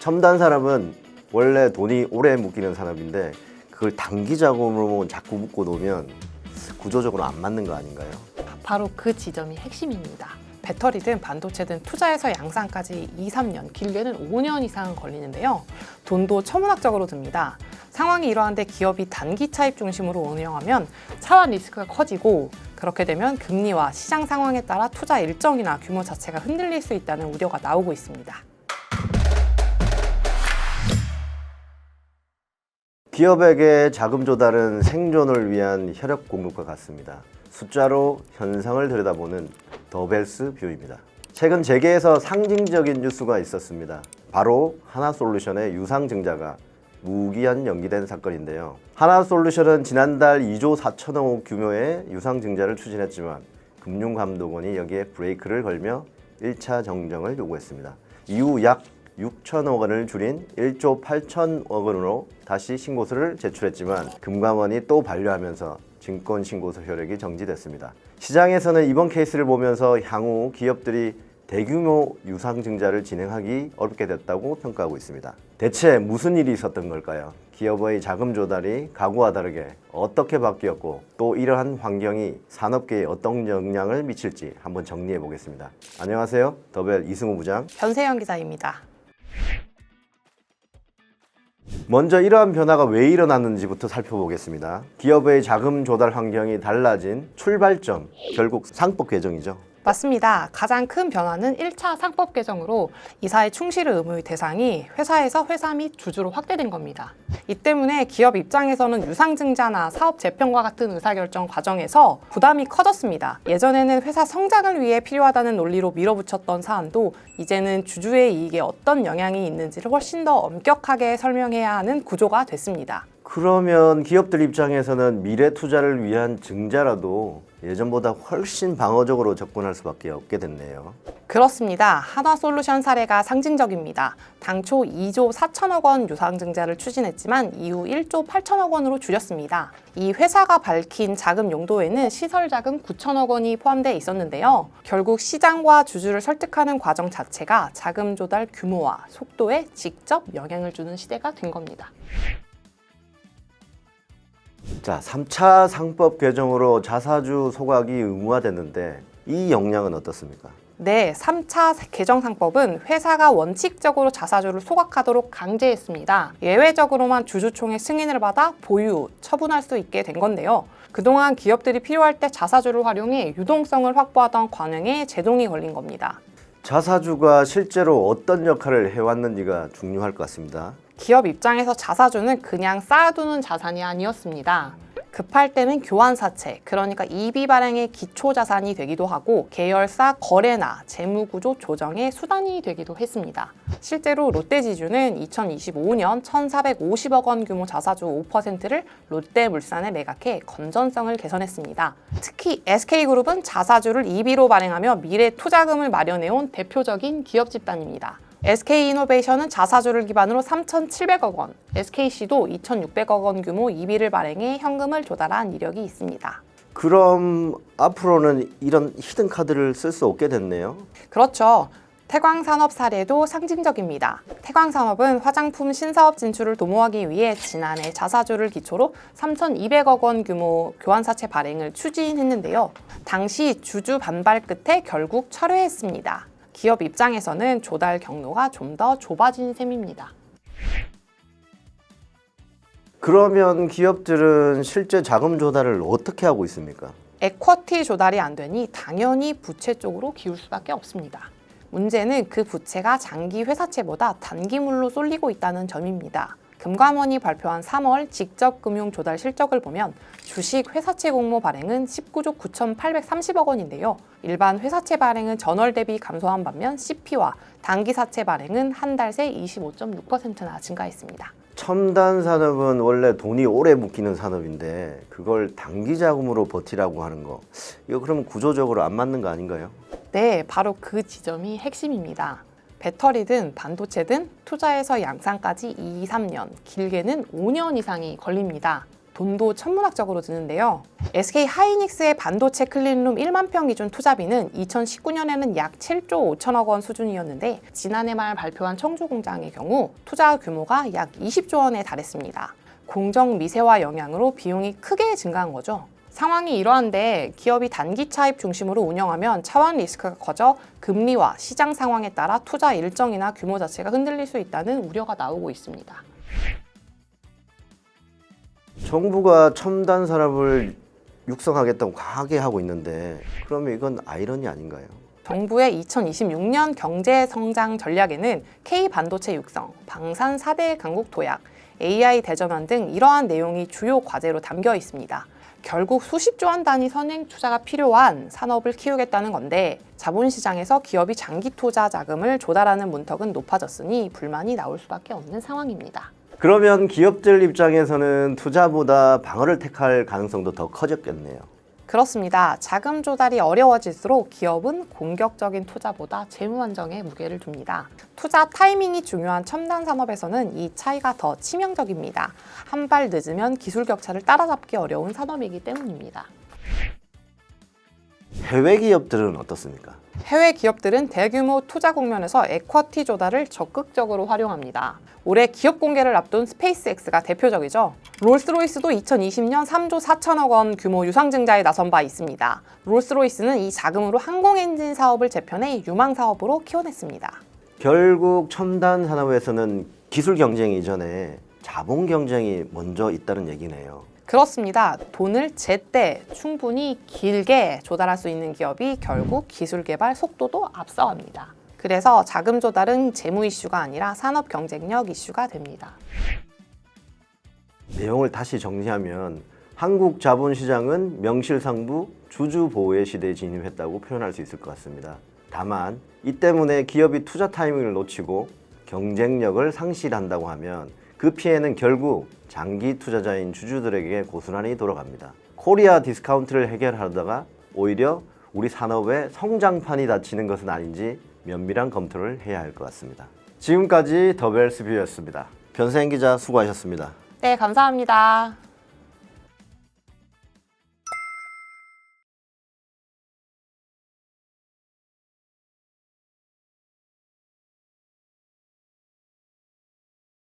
첨단 산업은 원래 돈이 오래 묶이는 산업인데 그걸 단기 자금으로 자꾸 묶고 놓으면 구조적으로 안 맞는 거 아닌가요? 바로 그 지점이 핵심입니다. 배터리든 반도체든 투자에서 양산까지 2, 3년, 길게는 5년 이상 걸리는데요. 돈도 천문학적으로 듭니다. 상황이 이러한데 기업이 단기 차입 중심으로 운영하면 차환 리스크가 커지고 그렇게 되면 금리와 시장 상황에 따라 투자 일정이나 규모 자체가 흔들릴 수 있다는 우려가 나오고 있습니다. 기업에게 자금 조달은 생존을 위한 혈액 공급과 같습니다. 숫자로 현상을 들여다보는 더벨스 뷰입니다. 최근 재계에서 상징적인 뉴스가 있었습니다. 바로 하나솔루션의 유상증자가 무기한 연기된 사건인데요. 하나솔루션은 지난달 2조 4천억 규모의 유상증자를 추진했지만 금융감독원이 여기에 브레이크를 걸며 1차 정정을 요구했습니다. 이후 약 6천억 원을 줄인 1조 8천억 원으로 다시 신고서를 제출했지만 금감원이 또 반려하면서 증권신고서 효력이 정지됐습니다. 시장에서는 이번 케이스를 보면서 향후 기업들이 대규모 유상증자를 진행하기 어렵게 됐다고 평가하고 있습니다. 대체 무슨 일이 있었던 걸까요? 기업의 자금 조달이 과거와 다르게 어떻게 바뀌었고 또 이러한 환경이 산업계에 어떤 영향을 미칠지 한번 정리해 보겠습니다. 안녕하세요. 더벨 이승우 부장. 변세영 기자입니다. 먼저 이러한 변화가 왜 일어났는지부터 살펴보겠습니다. 기업의 자금 조달 환경이 달라진 출발점, 결국 상법 개정이죠. 맞습니다. 가장 큰 변화는 1차 상법 개정으로 이사의 충실 의무의 대상이 회사에서 회사 및 주주로 확대된 겁니다. 이 때문에 기업 입장에서는 유상증자나 사업 재편과 같은 의사결정 과정에서 부담이 커졌습니다. 예전에는 회사 성장을 위해 필요하다는 논리로 밀어붙였던 사안도 이제는 주주의 이익에 어떤 영향이 있는지를 훨씬 더 엄격하게 설명해야 하는 구조가 됐습니다. 그러면 기업들 입장에서는 미래 투자를 위한 증자라도 예전보다 훨씬 방어적으로 접근할 수밖에 없게 됐네요. 그렇습니다. 하나솔루션 사례가 상징적입니다. 당초 2조 4천억 원 유상증자를 추진했지만 이후 1조 8천억 원으로 줄였습니다. 이 회사가 밝힌 자금 용도에는 시설자금 9천억 원이 포함되어 있었는데요. 결국 시장과 주주를 설득하는 과정 자체가 자금 조달 규모와 속도에 직접 영향을 주는 시대가 된 겁니다. 자, 3차 상법 개정으로 자사주 소각이 의무화됐는데 이 영향은 어떻습니까? 네, 3차 개정상법은 회사가 원칙적으로 자사주를 소각하도록 강제했습니다. 예외적으로만 주주총회 승인을 받아 보유, 처분할 수 있게 된 건데요. 그동안 기업들이 필요할 때 자사주를 활용해 유동성을 확보하던 관행에 제동이 걸린 겁니다. 자사주가 실제로 어떤 역할을 해왔는지가 중요할 것 같습니다. 기업 입장에서 자사주는 그냥 쌓아두는 자산이 아니었습니다. 급할 때는 교환사채, 그러니까 이비 발행의 기초 자산이 되기도 하고 계열사 거래나 재무구조 조정의 수단이 되기도 했습니다. 실제로 롯데지주는 2025년 1,450억 원 규모 자사주 5%를 롯데물산에 매각해 건전성을 개선했습니다. 특히 SK그룹은 자사주를 이비로 발행하며 미래 투자금을 마련해온 대표적인 기업 집단입니다. SK이노베이션은 자사주를 기반으로 3,700억 원, SKC도 2,600억 원 규모 이비를 발행해 현금을 조달한 이력이 있습니다. 그럼 앞으로는 이런 히든카드를 쓸 수 없게 됐네요. 그렇죠. 태광산업 사례도 상징적입니다. 태광산업은 화장품 신사업 진출을 도모하기 위해 지난해 자사주를 기초로 3,200억 원 규모 교환사채 발행을 추진했는데요. 당시 주주 반발 끝에 결국 철회했습니다. 기업 입장에서는 조달 경로가 좀 더 좁아진 셈입니다. 그러면 기업들은 실제 자금 조달을 어떻게 하고 있습니까? 에쿼티 조달이 안 되니 당연히 부채 쪽으로 기울 수밖에 없습니다. 문제는 그 부채가 장기 회사채보다 단기물로 쏠리고 있다는 점입니다. 금감원이 발표한 3월 직접 금융 조달 실적을 보면 주식 회사채 공모 발행은 19조 9,830억 원인데요. 일반 회사채 발행은 전월 대비 감소한 반면 CP와 단기 사채 발행은 한 달 새 25.6%나 증가했습니다. 첨단 산업은 원래 돈이 오래 묶이는 산업인데 그걸 단기 자금으로 버티라고 하는 거, 이거 그러면 구조적으로 안 맞는 거 아닌가요? 네, 바로 그 지점이 핵심입니다. 배터리든 반도체든 투자에서 양산까지 2, 3년, 길게는 5년 이상이 걸립니다. 돈도 천문학적으로 드는데요. SK 하이닉스의 반도체 클린룸 1만 평 기준 투자비는 2019년에는 약 7조 5천억 원 수준이었는데 지난해 말 발표한 청주 공장의 경우 투자 규모가 약 20조 원에 달했습니다. 공정 미세화 영향으로 비용이 크게 증가한 거죠. 상황이 이러한데 기업이 단기 차입 중심으로 운영하면 차원 리스크가 커져 금리와 시장 상황에 따라 투자 일정이나 규모 자체가 흔들릴 수 있다는 우려가 나오고 있습니다. 정부가 첨단 산업을 육성하겠다고 과하게 하고 있는데 그러면 이건 아이러니 아닌가요? 정부의 2026년 경제 성장 전략에는 K 반도체 육성, 방산 4대 강국 도약, AI 대전환 등 이러한 내용이 주요 과제로 담겨 있습니다. 결국 수십조 원 단위 선행 투자가 필요한 산업을 키우겠다는 건데 자본시장에서 기업이 장기 투자 자금을 조달하는 문턱은 높아졌으니 불만이 나올 수밖에 없는 상황입니다. 그러면 기업들 입장에서는 투자보다 방어를 택할 가능성도 더 커졌겠네요. 그렇습니다. 자금 조달이 어려워질수록 기업은 공격적인 투자보다 재무 안정에 무게를 둡니다. 투자 타이밍이 중요한 첨단 산업에서는 이 차이가 더 치명적입니다. 한 발 늦으면 기술 격차를 따라잡기 어려운 산업이기 때문입니다. 해외 기업들은 어떻습니까? 해외 기업들은 대규모 투자 국면에서 에쿼티 조달을 적극적으로 활용합니다. 올해 기업 공개를 앞둔 스페이스X가 대표적이죠. 롤스로이스도 2020년 3조 4천억 원 규모 유상증자에 나선 바 있습니다. 롤스로이스는 이 자금으로 항공엔진 사업을 재편해 유망 사업으로 키워냈습니다. 결국 첨단 산업에서는 기술 경쟁 이전에 자본 경쟁이 먼저 있다는 얘기네요. 그렇습니다. 돈을 제때 충분히 길게 조달할 수 있는 기업이 결국 기술 개발 속도도 앞서갑니다. 그래서 자금 조달은 재무 이슈가 아니라 산업 경쟁력 이슈가 됩니다. 내용을 다시 정리하면 한국 자본시장은 명실상부 주주 보호의 시대에 진입했다고 표현할 수 있을 것 같습니다. 다만 이 때문에 기업이 투자 타이밍을 놓치고 경쟁력을 상실한다고 하면 그 피해는 결국 장기 투자자인 주주들에게 고스란히 돌아갑니다. 코리아 디스카운트를 해결하다가 오히려 우리 산업의 성장판이 닫히는 것은 아닌지 면밀한 검토를 해야 할 것 같습니다. 지금까지 더벨스 뷰였습니다. 변세현 기자 수고하셨습니다. 네, 감사합니다.